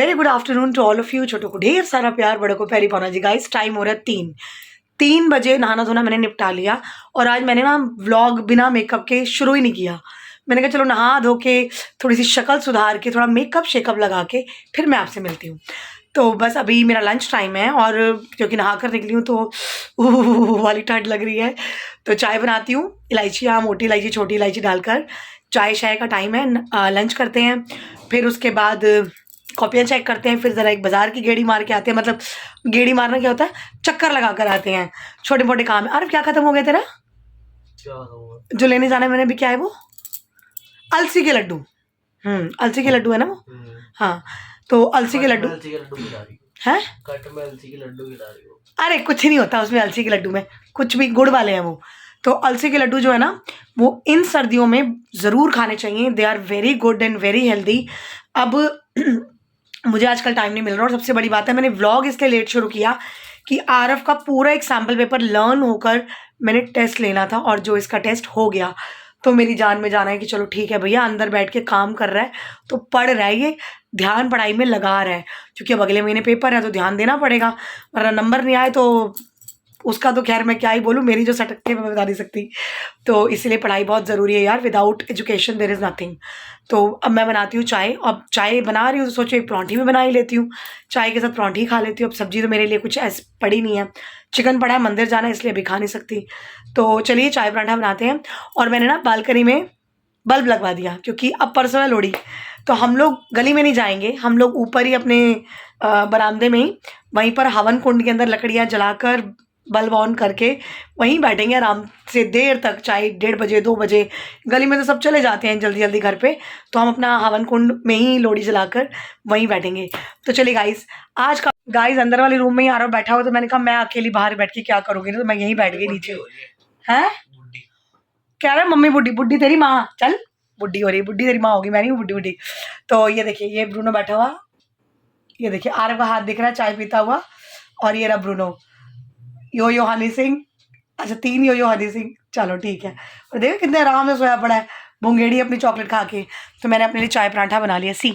Very good afternoon to all of you. छोटों को ढेर सारा प्यार, बड़ों को प्यारी पाना जी। गाइस टाइम हो रहा है 3 बजे। नहाना धोना मैंने निपटा लिया और आज मैंने ना व्लॉग बिना मेकअप के शुरू ही नहीं किया। मैंने कहा चलो नहा धो के थोड़ी सी शक्ल सुधार के थोड़ा मेकअप शेकअप लगा के फिर मैं आपसे मिलती हूँ। तो बस अभी मेरा लंच टाइम है और क्योंकि नहा कर निकली हूँ तो वाली ठंड लग रही है। तो चाय बनाती हूँ, इलायचियाँ, मोटी इलायची छोटी इलायची डालकर। चाय शाय का टाइम है, लंच करते हैं, फिर उसके बाद कॉपियाँ चेक करते हैं, फिर ज़रा एक बाज़ार की गेड़ी मार के आते हैं। मतलब गेड़ी मारना क्या होता है, चक्कर लगा कर आते हैं। छोटे मोटे काम है। अरे क्या ख़त्म हो गया तेरा? जो लेने जाना है मैंने अभी, क्या है वो? अलसी के लड्डू। अलसी के लड्डू है ना वो? हाँ, तो अलसी के लड्डू हैं। अरे कुछ नहीं होता उसमें, अलसी के लड्डू में कुछ भी, गुड़ वाले हैं वो। तो अलसी के लड्डू जो है ना, वो इन सर्दियों में ज़रूर खाने चाहिए। They are very good and very healthy. अब मुझे आजकल टाइम नहीं मिल रहा और सबसे बड़ी बात है मैंने व्लॉग इसलिए लेट शुरू किया कि आरफ का पूरा एक सैम्पल पेपर लर्न होकर मैंने टेस्ट लेना था और जो इसका टेस्ट हो गया तो मेरी जान में जाना है कि चलो ठीक है भैया, अंदर बैठ के काम कर रहा है तो पढ़ रहा है, ये ध्यान पढ़ाई में लगा रहा है। क्योंकि अब अगले महीने पेपर है तो ध्यान देना पड़ेगा, वरना नंबर नहीं आए तो उसका तो खैर मैं क्या ही बोलूँ, मेरी जो सटकते मैं बता नहीं सकती। तो इसलिए पढ़ाई बहुत ज़रूरी है यार, without education there is nothing. तो अब मैं बनाती हूँ चाय। अब चाय बना रही हूँ तो सोचो एक परांठी भी बना ही लेती हूँ, चाय के साथ परांठी खा लेती हूँ। अब सब्जी तो मेरे लिए कुछ ऐसी पड़ी नहीं है, चिकन पड़ा है, मंदिर जाना है इसलिए अभी खा नहीं सकती। तो चलिए चाय पराठा बनाते हैं। और मैंने ना बालकनी में बल्ब लगवा दिया क्योंकि अब परसों है लोहड़ी, तो हम लोग गली में नहीं जाएंगे, हम लोग ऊपर ही अपने बरामदे में ही वहीं पर हवन कुंड के अंदर लकड़ियाँ जलाकर बल्ब ऑन करके वहीं बैठेंगे आराम से देर तक, चाहे 1:30 बजे 2 बजे। गली में तो सब चले जाते हैं जल्दी जल्दी घर पे, तो हम अपना हवन कुंड में ही लोहड़ी जलाकर वहीं बैठेंगे। तो चलिए गाइस, आज का गाइस अंदर वाले रूम में ही आरव बैठा हुआ, तो मैंने कहा मैं अकेली बाहर बैठ के क्या करूँगी, तो मैं यहीं बैठ गई नीचे। है कह रहा है मम्मी बुड्ढी, बुड्ढी तेरी माँ, चल बुड्ढी हो रही, बुड्ढी तेरी माँ होगी, मैं नहीं हूँ बुड्ढी बुड्ढी। तो ये देखिए, ये ब्रूनो बैठा हुआ, ये देखिए आरव का हाथ दिख रहा है चाय पीता हुआ, और ये रहा ब्रूनो। यो हनी सिंह, अच्छा 3 यो हनी सिंह, चलो ठीक है। और देखो कितने आराम से सोया पड़ा है भुंगेड़ी अपनी चॉकलेट खा के। तो मैंने अपने लिए चाय पराठा बना लिया।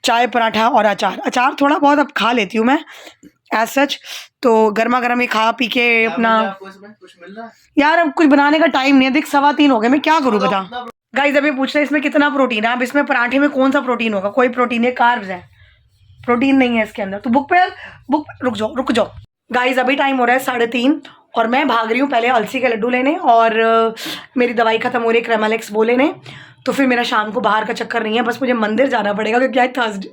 चाय पराठा और अचार थोड़ा बहुत अब खा लेती हूँ मैं एज सच। तो गर्मा गर्म ही खा पी के अपना, कुछ मिल रहा है यार, अब कुछ बनाने का टाइम नहीं है। देख 3:15 हो गए, मैं क्या करूँ बता। गाइस अभी पूछ रहे हैं इसमें कितना प्रोटीन है। अब इसमें पराठे में कौन सा प्रोटीन होगा? कोई प्रोटीन है, कार्ब्स है, प्रोटीन नहीं है इसके अंदर। तो बुक रुक जाओ। गाइस अभी टाइम हो रहा है 3:30 और मैं भाग रही हूँ पहले अलसी के लड्डू लेने और मेरी दवाई खत्म हो रही है क्रेमालेक्स वो लेने। तो फिर मेरा शाम को बाहर का चक्कर नहीं है, बस मुझे मंदिर जाना पड़ेगा क्योंकि आज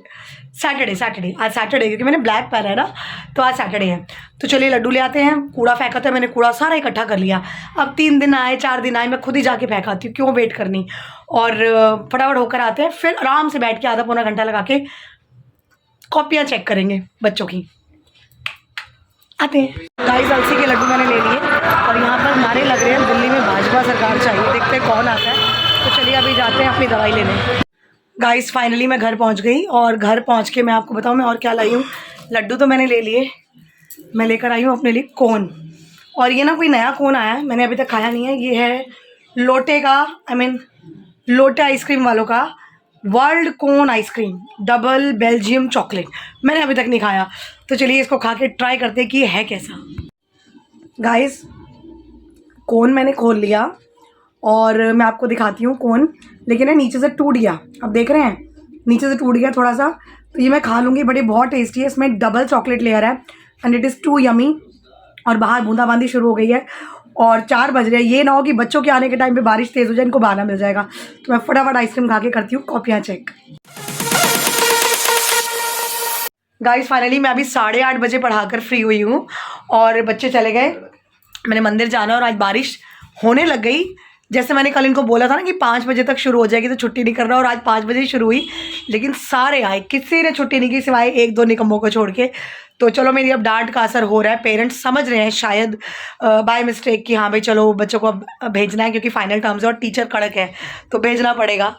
सैटरडे आज सैटरडे, क्योंकि मैंने ब्लैक पहना है ना, तो आज सैटरडे है। तो चलिए लड्डू ले आते हैं। कूड़ा फेंका था मैंने, कूड़ा सारा इकट्ठा कर लिया। अब 3 दिन आए 4 दिन आए, मैं खुद ही जाके फेंकाती हूँ, क्यों वेट करनी। और फटाफट होकर आते हैं, फिर आराम से बैठ के आधा पौना घंटा लगा के कॉपियाँ चेक करेंगे बच्चों की। आते हैं। गाइस अलसी के लड्डू मैंने ले लिए और यहाँ पर नारे लग रहे हैं दिल्ली में भाजपा सरकार चाहिए, देखते हैं कौन आता है। तो चलिए अभी जाते हैं अपनी दवाई लेने। गाइस फाइनली मैं घर पहुँच गई और घर पहुँच के मैं आपको बताऊँ मैं और क्या लाई हूँ। लड्डू तो मैंने ले लिए, मैं लेकर आई हूँ अपने लिए कोन। और ये ना कोई नया कोन आया है, मैंने अभी तक खाया नहीं है। ये है लोटे का, लोटे आइसक्रीम वालों का world cone ice cream, double Belgium chocolate. मैंने अभी तक नहीं खाया, तो चलिए इसको खा के ट्राई करते हैं कि ये है कैसा। गाइस कोन मैंने खोल लिया और मैं आपको दिखाती हूँ कोन, लेकिन है नीचे से टूट गया। अब देख रहे हैं नीचे से टूट गया थोड़ा सा। तो ये मैं खा लूँगी, बड़ी बहुत टेस्टी है। इसमें डबल चॉकलेट लेयर है and it is too yummy. और बाहर बूंदाबांदी शुरू हो गई है और 4 बज रहे हैं। ये ना हो कि बच्चों के आने के टाइम पे बारिश तेज़ हो जाए, इनको बहाना मिल जाएगा। तो मैं फटाफट आइसक्रीम खा के करती हूँ कॉपियाँ चेक। गाइस फाइनली मैं अभी 8:30 बजे पढ़ाकर फ्री हुई हूँ और बच्चे चले गए। मैंने मंदिर जाना और आज बारिश होने लग गई। जैसे मैंने कल इनको बोला था ना कि 5 बजे तक शुरू हो जाएगी तो छुट्टी नहीं करना, और आज 5 बजे ही शुरू हुई। लेकिन सारे आए, किसी ने छुट्टी नहीं की सिवाय 1-2 निकम्मों को छोड़ के। तो चलो मेरी अब डांट का असर हो रहा है, पेरेंट्स समझ रहे हैं शायद बाय मिस्टेक कि हाँ भाई चलो बच्चों को अब भेजना है क्योंकि फाइनल टर्म्स है और टीचर कड़क है तो भेजना पड़ेगा।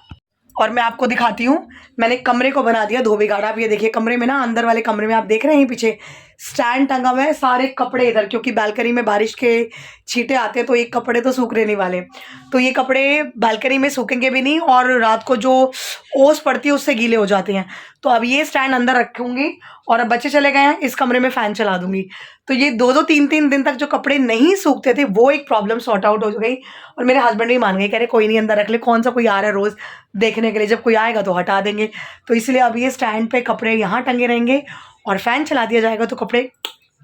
और मैं आपको दिखाती हूँ, मैंने कमरे को बना दिया धोबी गाड़ा। अब ये देखिए कमरे में ना, अंदर वाले कमरे में आप देख रहे हैं पीछे स्टैंड टंगा हुआ है, सारे कपड़े इधर, क्योंकि बालकनी में बारिश के छींटे आते हैं तो ये कपड़े तो सूख नहीं वाले, तो ये कपड़े बालकनी में सूखेंगे भी नहीं और रात को जो ओस पड़ती है उससे गीले हो जाते हैं। तो अब ये स्टैंड अंदर रखूँगी और अब बच्चे चले गए हैं, इस कमरे में फ़ैन चला दूँगी। तो ये 2-2 3-3 दिन तक जो कपड़े नहीं सूखते थे वो एक प्रॉब्लम सॉर्ट आउट हो गई। और मेरे हस्बैंड भी मान गए, कह रहे कोई नहीं अंदर रख ले, कौन सा कोई आ रहा है रोज़ देखने के लिए, जब कोई आएगा तो हटा देंगे। तो इसलिए अब ये स्टैंड पे कपड़े यहाँ टंगे रहेंगे और फ़ैन चला दिया जाएगा तो कपड़े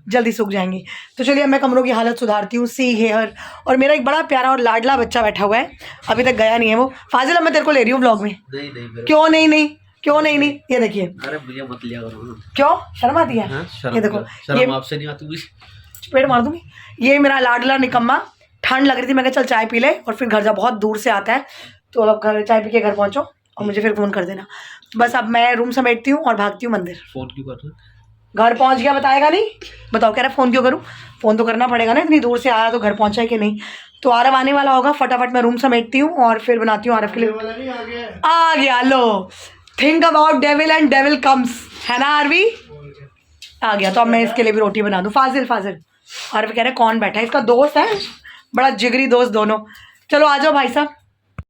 जल्दी सूख जाएंगे। तो चलिए अब मैं कमरों की हालत सुधारती हूँ। सी हेयर, और मेरा एक बड़ा प्यारा और लाडला बच्चा बैठा हुआ है, अभी तक गया नहीं है वो। फाजिल अब मैं तेरे को ले रही हूँ ब्लॉग में। क्यों नहीं, क्यों नहीं, ये देखिए। अरे मुझे मत लिया करो। क्यों शर्म आती है? ये देखो, ये आपसे नहीं आती, चपेट मार दूंगी। ये मेरा लाडला निकम्मा, ठंड लग रही थी, मैं कहा चल चाय पी ले और फिर घर जा, बहुत दूर से आता है। तो अब घर चाय पी के घर पहुँचो और मुझे फिर फ़ोन कर देना। बस अब मैं रूम समेटती हूँ और भागती हूँ मंदिर। फ़ोन क्यों कर रहे? घर पहुँच गया बताएगा नहीं? बताओ, कह रहा फ़ोन क्यों करूँ? फ़ोन तो करना पड़ेगा ना, इतनी दूर से आया तो घर पहुँचा है कि नहीं। तो आरव आने वाला होगा, फटाफट मैं रूम समेटती हूँ और फिर बनाती हूँ आरव के लिए। आ गया, लो think about devil and devil comes, है ना आरवी? आ गया। तो अब मैं इसके लिए भी रोटी बना दूँ। फाजिल आरव कह रहे कौन बैठा है, इसका दोस्त है, बड़ा जिगरी दोस्त दोनों। चलो आ जाओ भाई साहब।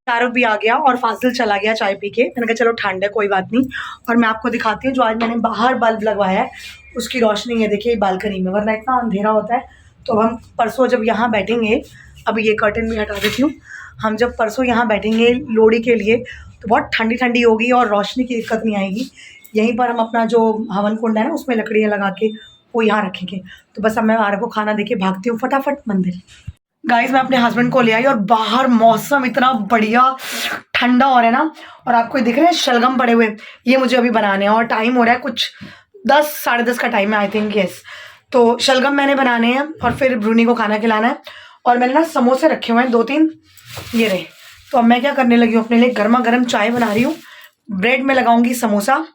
आरव भी आ गया और फाजिल चला गया चाय पी के। मैंने कहा चलो ठंड है कोई बात नहीं। और मैं आपको दिखाती हूँ जो आज मैंने बाहर बल्ब लगवाया है उसकी रोशनी है, देखिए बालकनी में, वरना इतना अंधेरा होता है। तो हम परसों जब यहाँ बैठेंगे, अब ये कर्टन भी हटा देती हूँ, हम जब परसों यहाँ बैठेंगे लोहड़ी के लिए तो बहुत ठंडी ठंडी होगी और रोशनी की दिक्कत नहीं आएगी। यहीं पर हम अपना जो हवन कुंड है ना उसमें लकड़ियाँ लगा के वो यहाँ रखेंगे। तो बस अब मैं आरव को खाना देके भागती हूँ फटाफट मंदिर। गाइस मैं अपने हस्बैंड को ले आई और बाहर मौसम इतना बढ़िया ठंडा हो रहा है ना, और आपको दिख रहे हैं शलगम पड़े हुए, ये मुझे अभी बनाने हैं और टाइम हो रहा है कुछ 10 साढ़े 10 का टाइम है आई थिंक, यस। तो शलगम मैंने बनाने हैं और फिर ब्रूनी को खाना खिलाना है। और मैंने ना समोसे रखे हुए हैं 2-3, ये रहे। तो अब मैं क्या करने लगी हूँ, अपने लिए गर्मा गर्म चाय बना रही हूँ। ब्रेड में लगाऊंगी समोसा,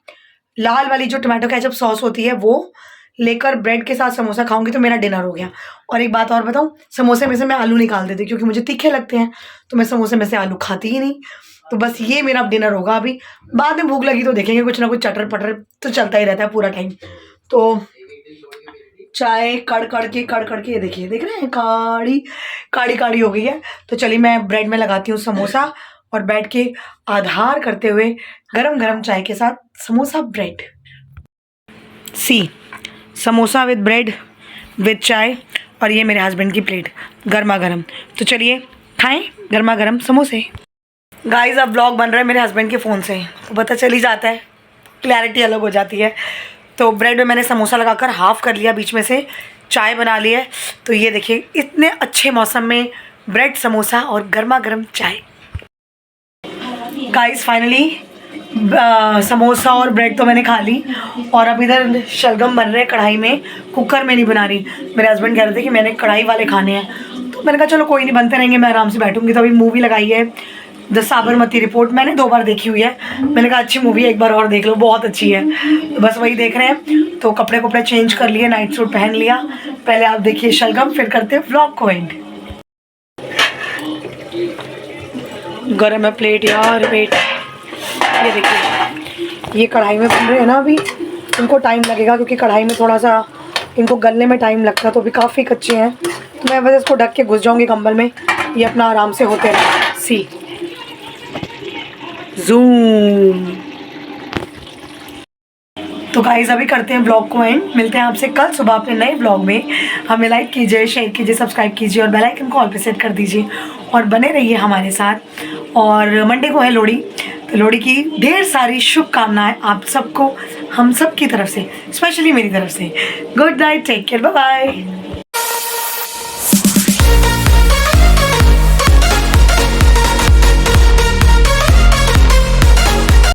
लाल वाली जो टमाटो केचप सॉस होती है वो लेकर ब्रेड के साथ समोसा खाऊंगी तो मेरा डिनर हो गया। और एक बात और बताऊं, समोसे में से मैं आलू निकाल देती क्योंकि मुझे तीखे लगते हैं, तो मैं समोसे में से आलू खाती ही नहीं। तो बस ये मेरा डिनर होगा। अभी बाद में भूख लगी तो देखेंगे, कुछ ना कुछ चटर पटर तो चलता ही रहता है पूरा टाइम। तो चाय कड़ के देखिए, देख रहे हैं काड़ी हो गई है। तो चलिए मैं ब्रेड में लगाती हूँ समोसा और बैठ के आधार करते हुए गरम गरम चाय के साथ samosa bread. See samosa with bread with chai, और ये मेरे हस्बैंड की प्लेट गर्मा गर्म। तो चलिए खाएं गर्मा गर्म समोसे। गाइस अब ब्लॉग बन रहा है मेरे हस्बैंड के फ़ोन से, तो पता चल ही जाता है, क्लैरिटी अलग हो जाती है। तो ब्रेड में मैंने समोसा लगाकर हाफ़ कर लिया, बीच में से चाय बना ली है। तो ये देखिए इतने अच्छे मौसम में ब्रेड समोसा और गर्मा गर्म चाय। गाइस फाइनली समोसा और ब्रेड तो मैंने खा ली और अब इधर शलगम बन रहे हैं कढ़ाई में, कुकर में नहीं बना रही। मेरे हस्बैंड कह रहे थे कि मैंने कढ़ाई वाले खाने हैं, तो मैंने कहा चलो कोई नहीं, बनते रहेंगे, मैं आराम से बैठूंगी। तो अभी मूवी लगाई है द साबरमती रिपोर्ट, मैंने 2 बार देखी हुई है। मैंने कहा अच्छी मूवी है, एक बार और देख लो, बहुत अच्छी है। तो बस वही देख रहे हैं। तो कपड़े चेंज कर लिए, नाइट सूट पहन लिया। पहले आप देखिए शलगम, फिर करते हैं व्लॉग को एंड। गरम है प्लेट यार, वेट, ये देखिए ये कढ़ाई में बन रहे हैं ना, अभी इनको टाइम लगेगा क्योंकि कढ़ाई में थोड़ा सा इनको गलने में टाइम लगता है, तो अभी काफ़ी कच्चे हैं। तो मैं बस इसको ढक के घुस जाऊंगी कंबल में, ये अपना आराम से होते हैं। सी जूम। तो गाइस अभी करते हैं ब्लॉग को एंड, मिलते हैं आपसे कल सुबह अपने नए ब्लॉग में। हमें लाइक कीजिए, शेयर कीजिए, सब्सक्राइब कीजिए और बेल आइकन को ऑल पे सेट कर दीजिए और बने रहिए हमारे साथ। और मंडे को है लोहड़ी, तो लोहड़ी की ढेर सारी शुभकामनाएं आप सबको, हम सब की तरफ से, स्पेशली मेरी तरफ से। Good night, take care, bye bye.